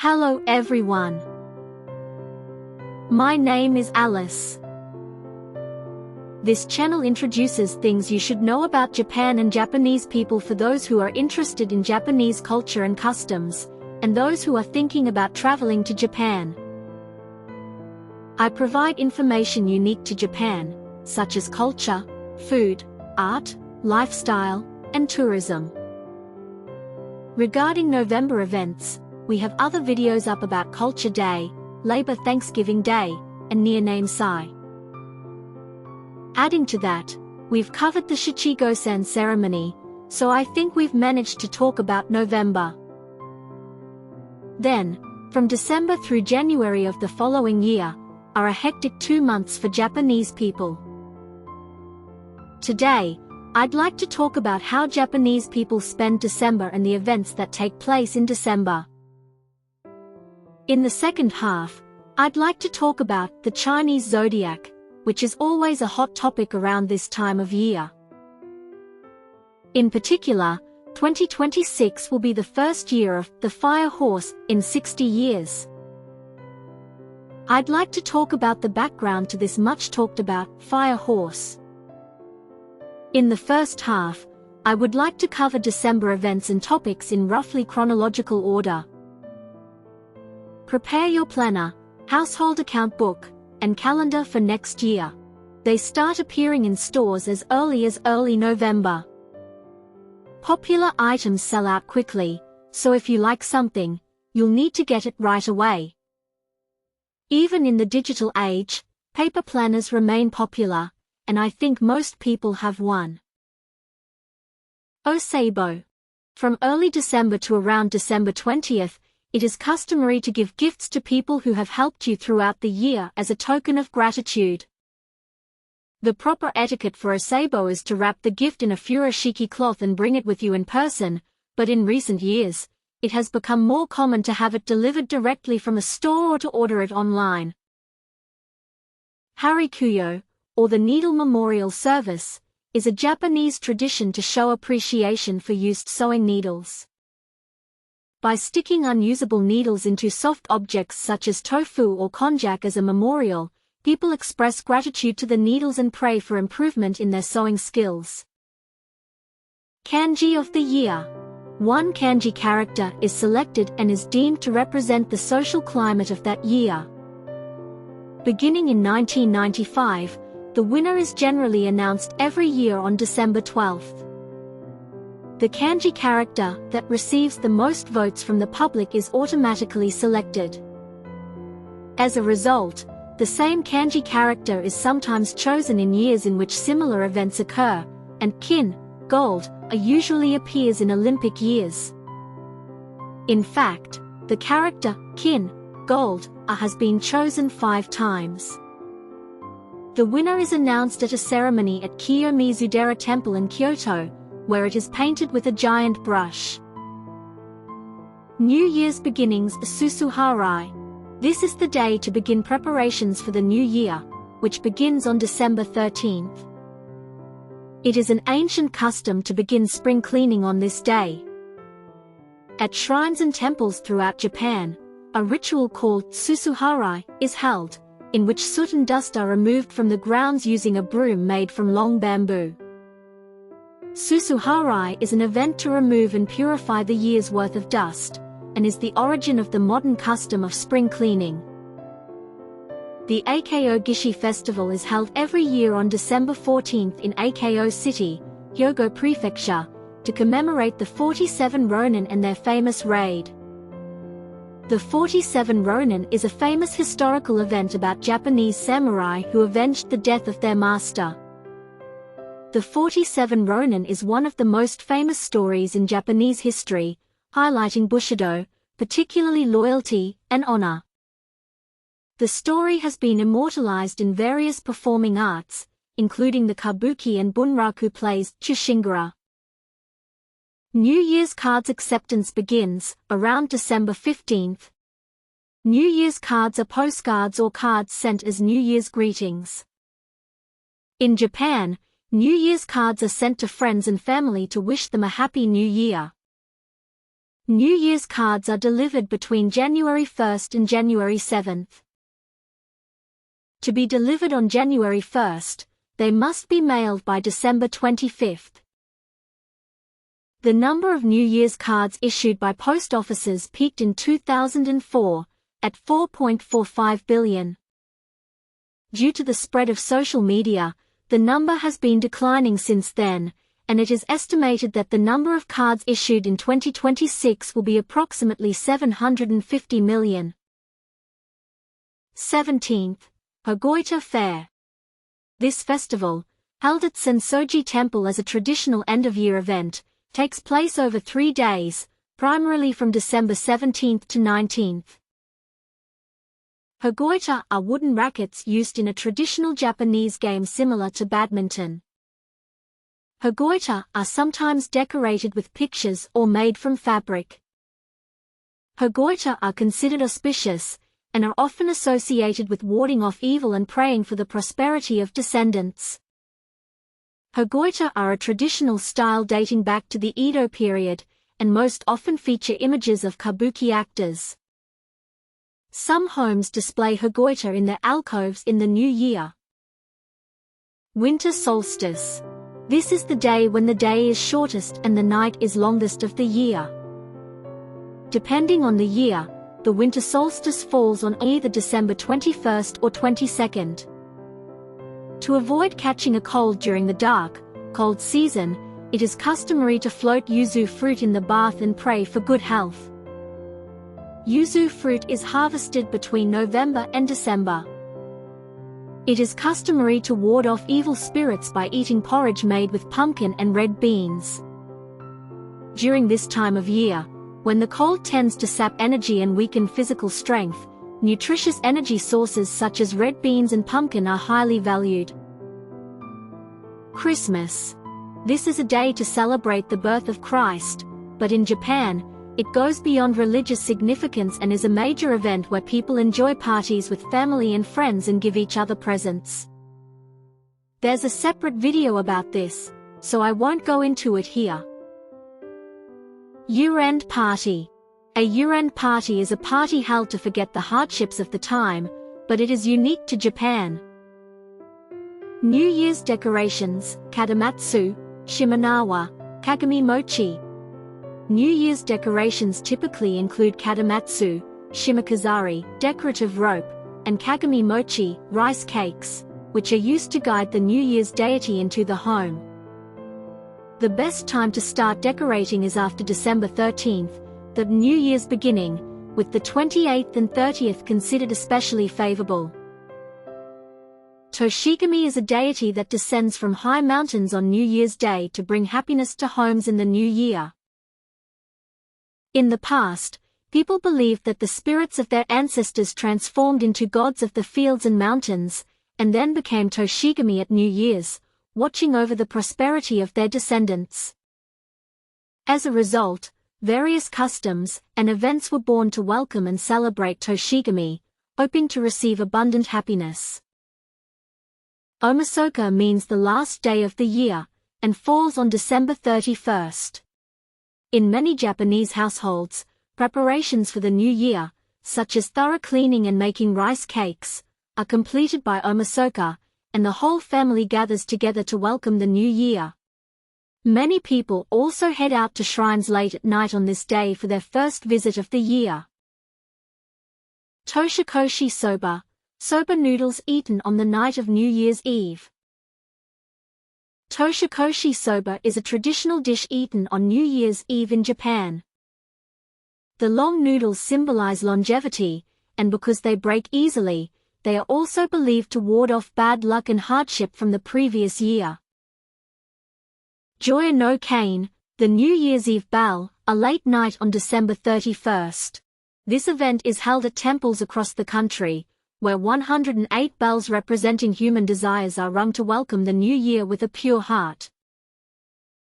Hello everyone. My name is Alice. This channel introduces things you should know about Japan and Japanese people for those who are interested in Japanese culture and customs, and those who are thinking about traveling to Japan. I provide information unique to Japan, such as culture, food, art, lifestyle, and tourism. Regarding November events, we have other videos up about Culture Day, Labor Thanksgiving Day, and Near-Name Sai. Adding to that, we've covered the Shichigo-sen ceremony, so I think we've managed to talk about November. Then, from December through January of the following year, are a hectic 2 months for Japanese people. Today, I'd like to talk about how Japanese people spend December and the events that take place in December. In the second half, I'd like to talk about the Chinese Zodiac, which is always a hot topic around this time of year. In particular, 2026 will be the first year of the Fire Horse in 60 years. I'd like to talk about the background to this much talked about Fire Horse. In the first half, I would like to cover December events and topics in roughly chronological order. Prepare your planner, household account book, and calendar for next year. They start appearing in stores as early November. Popular items sell out quickly, so if you like something, you'll need to get it right away. Even in the digital age, paper planners remain popular, and I think most people have one. Oseibo. From early December to around December 20th, it is customary to give gifts to people who have helped you throughout the year as a token of gratitude. The proper etiquette for Oseibo is to wrap the gift in a furoshiki cloth and bring it with you in person, but in recent years, it has become more common to have it delivered directly from a store or to order it online. Harikuyo, or the Needle Memorial Service, is a Japanese tradition to show appreciation for used sewing needles. By sticking unusable needles into soft objects such as tofu or konjac as a memorial, people express gratitude to the needles and pray for improvement in their sewing skills. Kanji of the Year. One kanji character is selected and is deemed to represent the social climate of that year. Beginning in 1995, the winner is generally announced every year on December 12th. The kanji character that receives the most votes from the public is automatically selected. As a result, the same kanji character is sometimes chosen in years in which similar events occur, and kin, gold, usually appears in Olympic years. In fact, the character, kin, gold, has been chosen 5 times. The winner is announced at a ceremony at Kiyomizu-dera Temple in Kyoto, where it is painted with a giant brush. New Year's beginnings, Susuharai. This is the day to begin preparations for the new year, which begins on December 13th. It is an ancient custom to begin spring cleaning on this day. At shrines and temples throughout Japan, a ritual called Susuharai is held, in which soot and dust are removed from the grounds using a broom made from long bamboo. Susuharai is an event to remove and purify the year's worth of dust, and is the origin of the modern custom of spring cleaning. The Ako Gishi Festival is held every year on December 14th in Ako City, Hyogo Prefecture, to commemorate the 47 Ronin and their famous raid. The 47 Ronin is a famous historical event about Japanese samurai who avenged the death of their master. The 47 Ronin is one of the most famous stories in Japanese history, highlighting Bushido, particularly loyalty and honor. The story has been immortalized in various performing arts, including the kabuki and bunraku plays Chushingara. New Year's cards acceptance begins around December 15th. New Year's cards are postcards or cards sent as New Year's greetings. In Japan, New Year's cards are sent to friends and family to wish them a happy new year. New Year's cards are delivered between January 1st and January 7th. To be delivered on January 1st, they must be mailed by December 25th. The number of New Year's cards issued by post offices peaked in 2004, at 4.45 billion. Due to the spread of social media, the number has been declining since then, and it is estimated that the number of cards issued in 2026 will be approximately 750 million. 17th. Hagoita Fair. This festival, held at Sensoji Temple as a traditional end-of-year event, takes place over 3 days, primarily from December 17th to 19th. Hagoita are wooden rackets used in a traditional Japanese game similar to badminton. Hagoita are sometimes decorated with pictures or made from fabric. Hagoita are considered auspicious, and are often associated with warding off evil and praying for the prosperity of descendants. Hagoita are a traditional style dating back to the Edo period, and most often feature images of kabuki actors. Some homes display Hagoita in their alcoves in the new year. Winter solstice. This is the day when the day is shortest and the night is longest of the year. Depending on the year, the winter solstice falls on either December 21st or 22nd. To avoid catching a cold during the dark, cold season, it is customary to float yuzu fruit in the bath and pray for good health. Yuzu fruit is harvested between November and December. It is customary to ward off evil spirits by eating porridge made with pumpkin and red beans. During this time of year, when the cold tends to sap energy and weaken physical strength, nutritious energy sources such as red beans and pumpkin are highly valued. Christmas. This is a day to celebrate the birth of Christ, but in Japan, it goes beyond religious significance and is a major event where people enjoy parties with family and friends and give each other presents. There's a separate video about this, so I won't go into it here. Year-end party. A year-end party is a party held to forget the hardships of the time, but it is unique to Japan. New Year's decorations, kadamatsu, shimenawa, kagami mochi. New Year's decorations typically include kadamatsu, shimekazari, decorative rope, and kagami mochi, rice cakes, which are used to guide the New Year's deity into the home. The best time to start decorating is after December 13th, the New Year's beginning, with the 28th and 30th considered especially favorable. Toshigami is a deity that descends from high mountains on New Year's Day to bring happiness to homes in the new year. In the past, people believed that the spirits of their ancestors transformed into gods of the fields and mountains, and then became Toshigami at New Year's, watching over the prosperity of their descendants. As a result, various customs and events were born to welcome and celebrate Toshigami, hoping to receive abundant happiness. Omisoka means the last day of the year, and falls on December 31st. In many Japanese households, preparations for the new year, such as thorough cleaning and making rice cakes, are completed by Omisoka, and the whole family gathers together to welcome the new year. Many people also head out to shrines late at night on this day for their first visit of the year. Toshikoshi soba, soba noodles eaten on the night of New Year's Eve. Toshikoshi soba is a traditional dish eaten on New Year's Eve in Japan. The long noodles symbolize longevity, and because they break easily, they are also believed to ward off bad luck and hardship from the previous year. Joya no Kane, the New Year's Eve bell, a late night on December 31st. This event is held at temples across the country, where 108 bells representing human desires are rung to welcome the new year with a pure heart.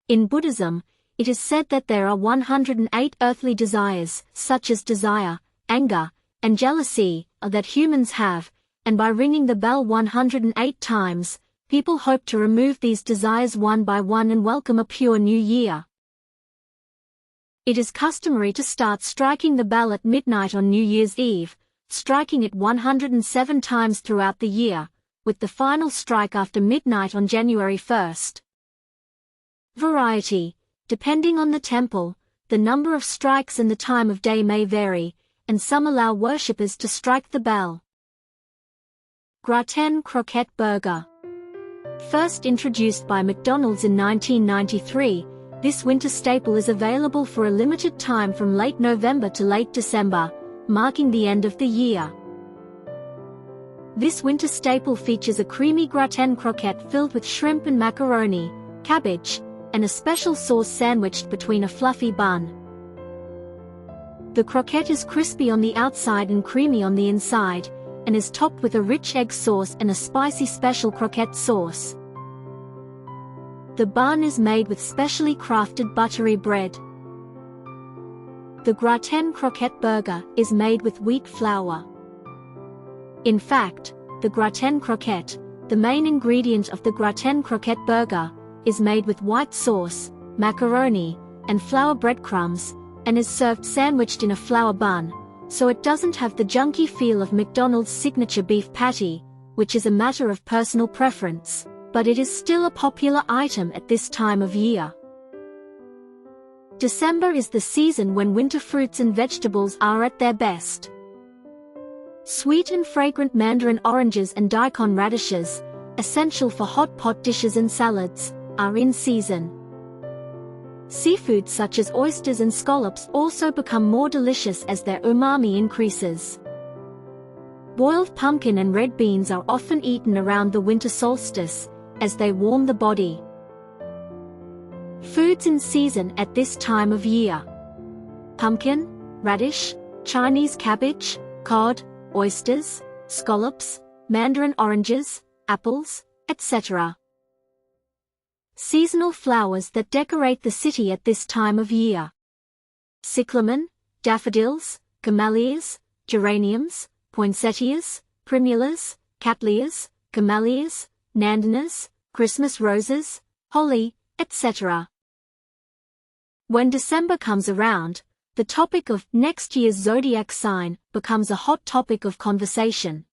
In Buddhism, it is said that there are 108 earthly desires, such as desire, anger, and jealousy, that humans have, and by ringing the bell 108 times, people hope to remove these desires one by one and welcome a pure new year. It is customary to start striking the bell at midnight on New Year's Eve, striking it 107 times throughout the year, with the final strike after midnight on January 1st. Variety. Depending on the temple, the number of strikes and the time of day may vary, and some allow worshippers to strike the bell. Gratin Croquette Burger. First introduced by McDonald's in 1993, this winter staple is available for a limited time from late November to late December, marking the end of the year. This winter staple features a creamy gratin croquette filled with shrimp and macaroni, cabbage, and a special sauce sandwiched between a fluffy bun. The croquette is crispy on the outside and creamy on the inside, and is topped with a rich egg sauce and a spicy special croquette sauce. The bun is made with specially crafted buttery bread. The gratin croquette burger is made with wheat flour. In fact, the gratin croquette, the main ingredient of the gratin croquette burger, is made with white sauce, macaroni, and flour breadcrumbs, and is served sandwiched in a flour bun, so it doesn't have the junky feel of McDonald's signature beef patty, which is a matter of personal preference, but it is still a popular item at this time of year. December is the season when winter fruits and vegetables are at their best. Sweet and fragrant mandarin oranges and daikon radishes, essential for hot pot dishes and salads, are in season. Seafood such as oysters and scallops also become more delicious as their umami increases. Boiled pumpkin and red beans are often eaten around the winter solstice, as they warm the body. Foods in season at this time of year: pumpkin, radish, Chinese cabbage, cod, oysters, scallops, mandarin oranges, apples, etc. Seasonal flowers that decorate the city at this time of year: cyclamen, daffodils, camellias, geraniums, poinsettias, primulas, cattleyas, camellias, nandanas, Christmas roses, holly, etc. When December comes around, the topic of next year's zodiac sign becomes a hot topic of conversation.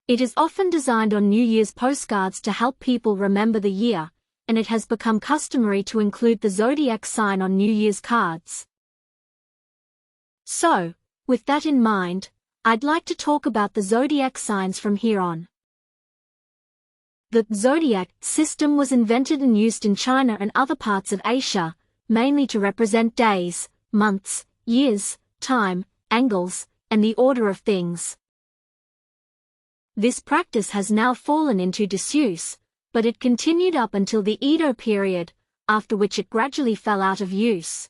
It is often designed on New Year's postcards to help people remember the year, and it has become customary to include the zodiac sign on New Year's cards. So, with that in mind, I'd like to talk about the zodiac signs from here on. The zodiac system was invented and used in China and other parts of Asia, mainly to represent days, months, years, time, angles, and the order of things. This practice has now fallen into disuse, but it continued up until the Edo period, after which it gradually fell out of use.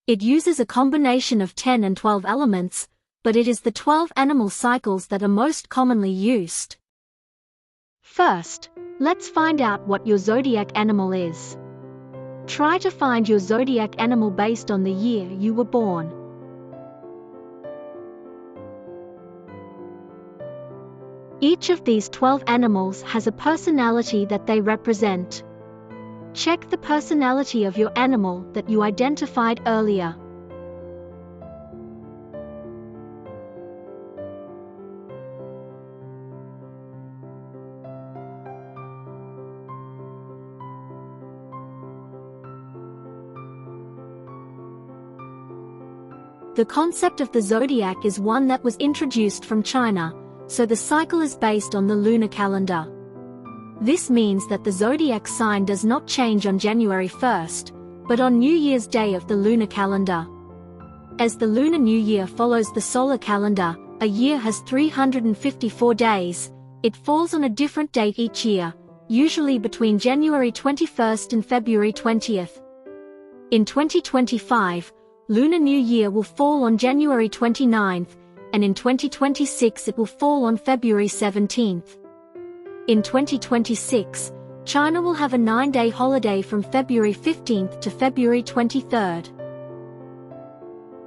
It uses a combination of 10 and 12 elements, but it is the 12 animal cycles that are most commonly used. First, let's find out what your zodiac animal is. Try to find your zodiac animal based on the year you were born. Each of these 12 animals has a personality that they represent. Check the personality of your animal that you identified earlier. The concept of the zodiac is one that was introduced from China, so the cycle is based on the lunar calendar. This means that the zodiac sign does not change on January 1st, but on New Year's Day of the lunar calendar. As the Lunar New Year follows the solar calendar, a year has 354 days. It falls on a different date each year, usually between January 21st and February 20th. In 2025, Lunar New Year will fall on January 29th, and in 2026 it will fall on February 17th. In 2026, China will have a 9-day holiday from February 15th to February 23rd.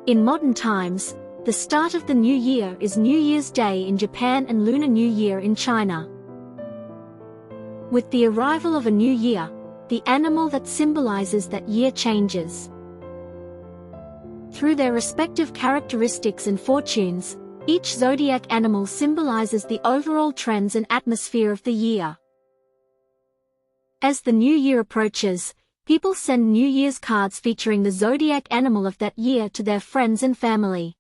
In modern times, the start of the new year is New Year's Day in Japan and Lunar New Year in China. With the arrival of a new year, the animal that symbolizes that year changes. Through their respective characteristics and fortunes, each zodiac animal symbolizes the overall trends and atmosphere of the year. As the new year approaches, people send New Year's cards featuring the zodiac animal of that year to their friends and family.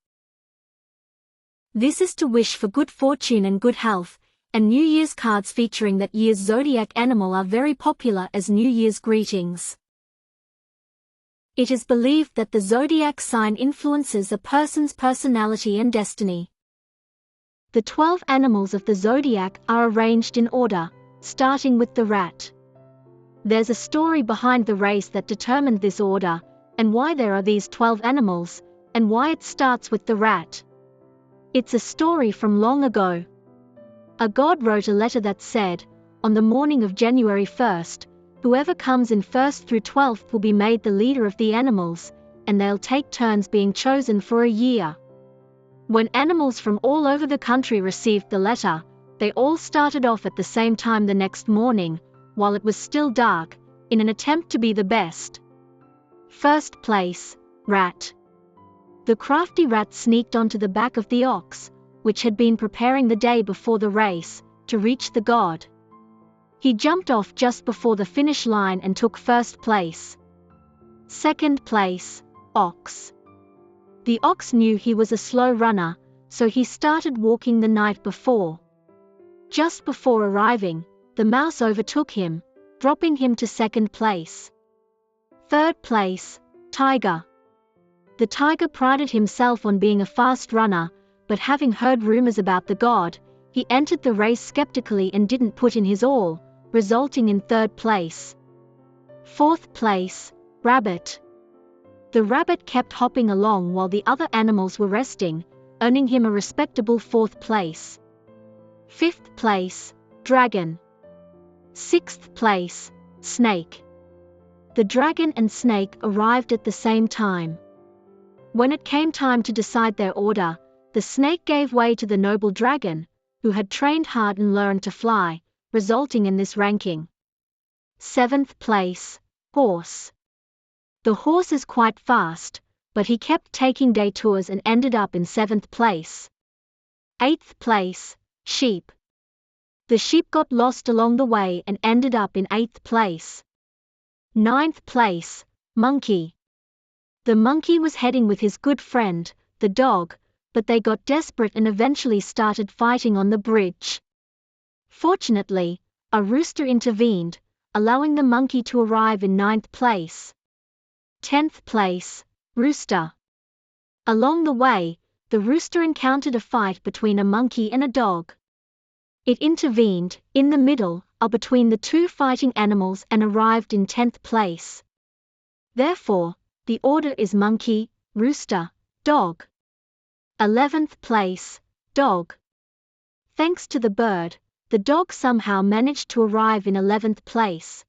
This is to wish for good fortune and good health, and New Year's cards featuring that year's zodiac animal are very popular as New Year's greetings. It is believed that the zodiac sign influences a person's personality and destiny. The 12 animals of the zodiac are arranged in order, starting with the rat. There's a story behind the race that determined this order, and why there are these 12 animals, and why it starts with the rat. It's a story from long ago. A god wrote a letter that said, on the morning of January 1st, whoever comes in first through 12th will be made the leader of the animals, and they'll take turns being chosen for a year. When animals from all over the country received the letter, they all started off at the same time the next morning, while it was still dark, in an attempt to be the best. First place, rat. The crafty rat sneaked onto the back of the ox, which had been preparing the day before the race, to reach the god. He jumped off just before the finish line and took first place. Second place, ox. The ox knew he was a slow runner, so he started walking the night before. Just before arriving, the mouse overtook him, dropping him to second place. Third place, tiger. The tiger prided himself on being a fast runner, but having heard rumors about the god, he entered the race skeptically and didn't put in his all, resulting in third place. Fourth place, rabbit. The rabbit kept hopping along while the other animals were resting, earning him a respectable fourth place. Fifth place, dragon. Sixth place, snake. The dragon and snake arrived at the same time. When it came time to decide their order, the snake gave way to the noble dragon, who had trained hard and learned to fly, resulting in this ranking. Seventh place, horse. The horse is quite fast, but he kept taking detours and ended up in seventh place. Eighth place, sheep. The sheep got lost along the way and ended up in eighth place. Ninth place, monkey. The monkey was heading with his good friend, the dog, but they got desperate and eventually started fighting on the bridge. Fortunately, a rooster intervened, allowing the monkey to arrive in ninth place. 10th place, rooster. Along the way, the rooster encountered a fight between a monkey and a dog. It intervened, in the middle, or between the two fighting animals and arrived in 10th place. Therefore, the order is monkey, rooster, dog. 11th place, dog. Thanks to the bird, the dog somehow managed to arrive in 11th place.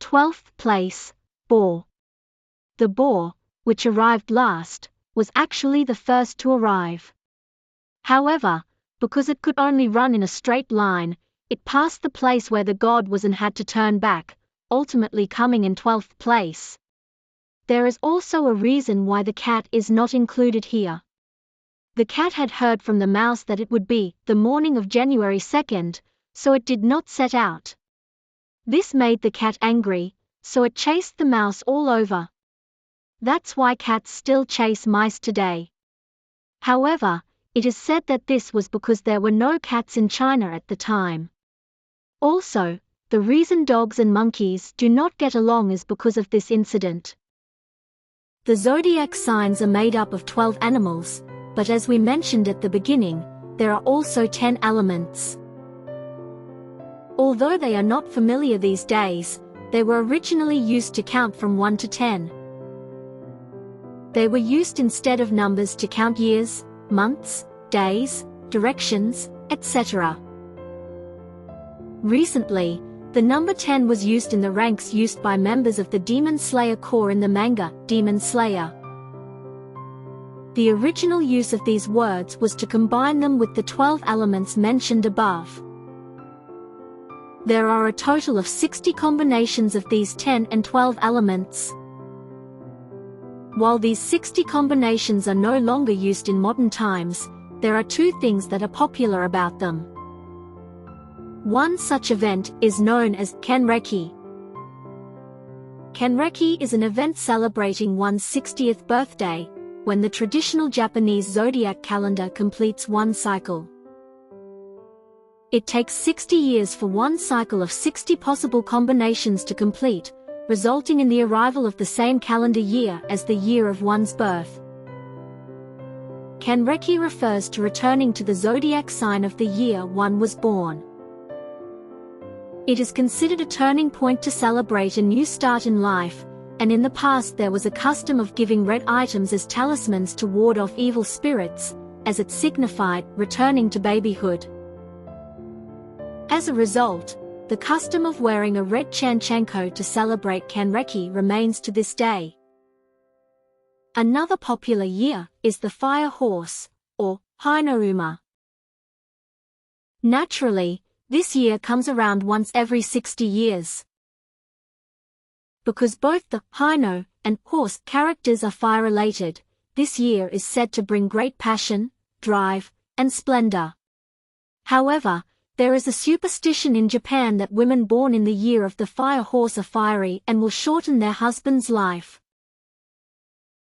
12th place, boar. The boar, which arrived last, was actually the first to arrive. However, because it could only run in a straight line, it passed the place where the god was and had to turn back, ultimately coming in 12th place. There is also a reason why the cat is not included here. The cat had heard from the mouse that it would be the morning of January 2nd, so it did not set out. This made the cat angry, so it chased the mouse all over. That's why cats still chase mice today. However, it is said that this was because there were no cats in China at the time. Also, the reason dogs and monkeys do not get along is because of this incident. The zodiac signs are made up of 12 animals, but as we mentioned at the beginning, there are also 10 elements. Although they are not familiar these days, they were originally used to count from 1 to 10. They were used instead of numbers to count years, months, days, directions, etc. Recently, the number 10 was used in the ranks used by members of the Demon Slayer Corps in the manga, Demon Slayer. The original use of these words was to combine them with the 12 elements mentioned above. There are a total of 60 combinations of these 10 and 12 elements. While these 60 combinations are no longer used in modern times, there are two things that are popular about them. One such event is known as Kenreki. Kenreki is an event celebrating one's 60th birthday, when the traditional Japanese zodiac calendar completes one cycle. It takes 60 years for one cycle of 60 possible combinations to complete, resulting in the arrival of the same calendar year as the year of one's birth. Kenreki refers to returning to the zodiac sign of the year one was born. It is considered a turning point to celebrate a new start in life, and in the past there was a custom of giving red items as talismans to ward off evil spirits, as it signified returning to babyhood. As a result, the custom of wearing a red chanchanko to celebrate Kenreki remains to this day. Another popular year is the fire horse, or Hinouma. Naturally, this year comes around once every 60 years. Because both the Hino and horse characters are fire-related, this year is said to bring great passion, drive, and splendor. However, there is a superstition in Japan that women born in the year of the fire horse are fiery and will shorten their husband's life.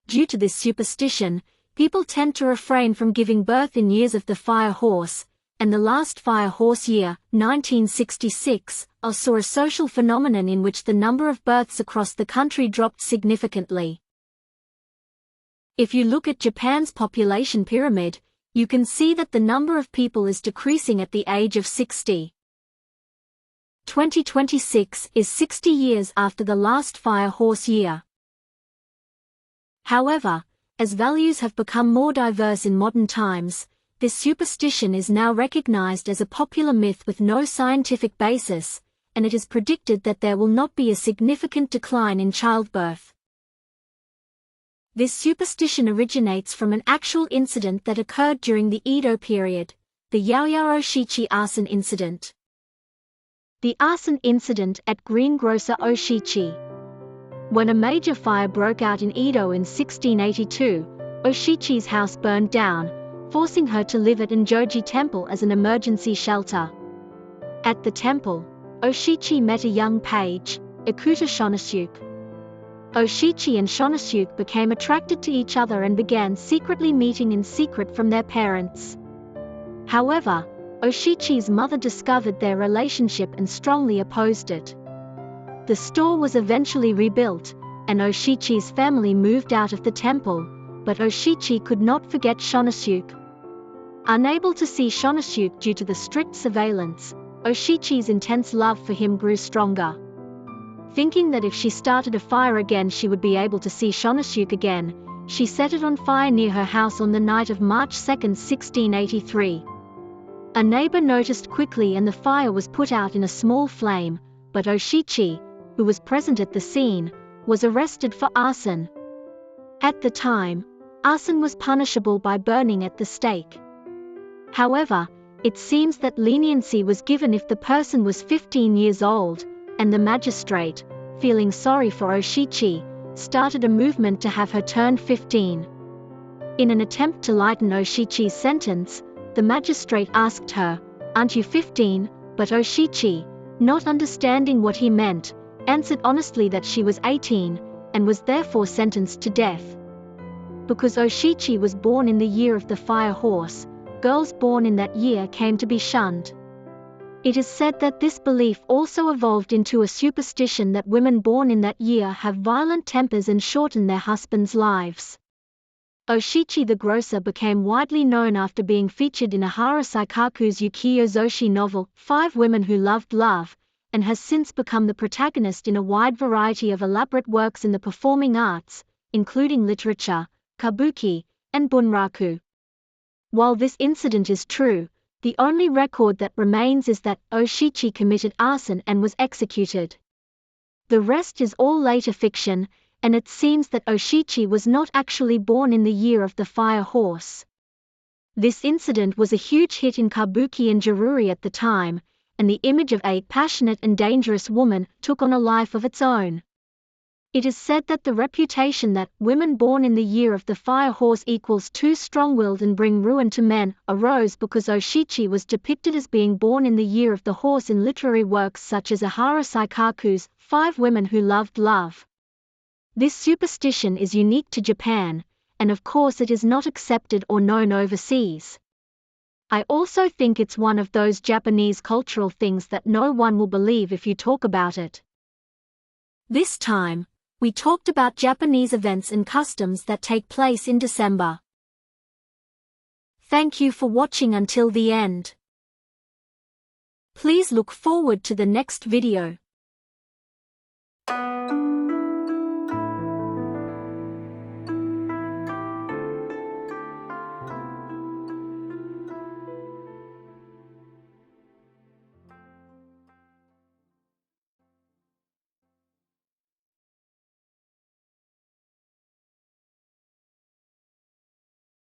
Due to this superstition, people tend to refrain from giving birth in years of the fire horse, and the last fire horse year, 1966, saw a social phenomenon in which the number of births across the country dropped significantly. If you look at Japan's population pyramid, you can see that the number of people is decreasing at the age of 60. 2026 is 60 years after the last fire horse year. However, as values have become more diverse in modern times, this superstition is now recognized as a popular myth with no scientific basis, and it is predicted that there will not be a significant decline in childbirth. This superstition originates from an actual incident that occurred during the Edo period, the Yaoyao Oshichi arson incident. The arson incident at greengrocer Oshichi. When a major fire broke out in Edo in 1682, Oshichi's house burned down, forcing her to live at Enjoji Temple as an emergency shelter. At the temple, Oshichi met a young page, Ikuta Shonasuke. Oshichi and Shonasuke became attracted to each other and began secretly meeting in secret from their parents. However, Oshichi's mother discovered their relationship and strongly opposed it. The store was eventually rebuilt, and Oshichi's family moved out of the temple, but Oshichi could not forget Shonasuke. Unable to see Shonasuke due to the strict surveillance, Oshichi's intense love for him grew stronger. Thinking that if she started a fire again she would be able to see Shonasuke again, she set it on fire near her house on the night of March 2, 1683. A neighbor noticed quickly and the fire was put out in a small flame, but Oshichi, who was present at the scene, was arrested for arson. At the time, arson was punishable by burning at the stake. However, it seems that leniency was given if the person was 15 years old, and the magistrate, feeling sorry for Oshichi, started a movement to have her turn 15. In an attempt to lighten Oshichi's sentence, the magistrate asked her, "Aren't you 15?" But Oshichi, not understanding what he meant, answered honestly that she was 18, and was therefore sentenced to death. Because Oshichi was born in the year of the fire horse, girls born in that year came to be shunned. It is said that this belief also evolved into a superstition that women born in that year have violent tempers and shorten their husbands' lives. Oshichi the grocer became widely known after being featured in Ahara Saikaku's Yukio Zoshi novel, 5 Women Who Loved Love, and has since become the protagonist in a wide variety of elaborate works in the performing arts, including literature, kabuki, and bunraku. While this incident is true, the only record that remains is that Oshichi committed arson and was executed. The rest is all later fiction, and it seems that Oshichi was not actually born in the year of the fire horse. This incident was a huge hit in kabuki and jururi at the time, and the image of a passionate and dangerous woman took on a life of its own. It is said that the reputation that women born in the year of the fire horse equals too strong-willed and bring ruin to men arose because Oshichi was depicted as being born in the year of the horse in literary works such as Ahara Saikaku's 5 Women Who Loved Love. This superstition is unique to Japan, and of course it is not accepted or known overseas. I also think it's one of those Japanese cultural things that no one will believe if you talk about it. This time, we talked about Japanese events and customs that take place in December. Thank you for watching until the end. Please look forward to the next video.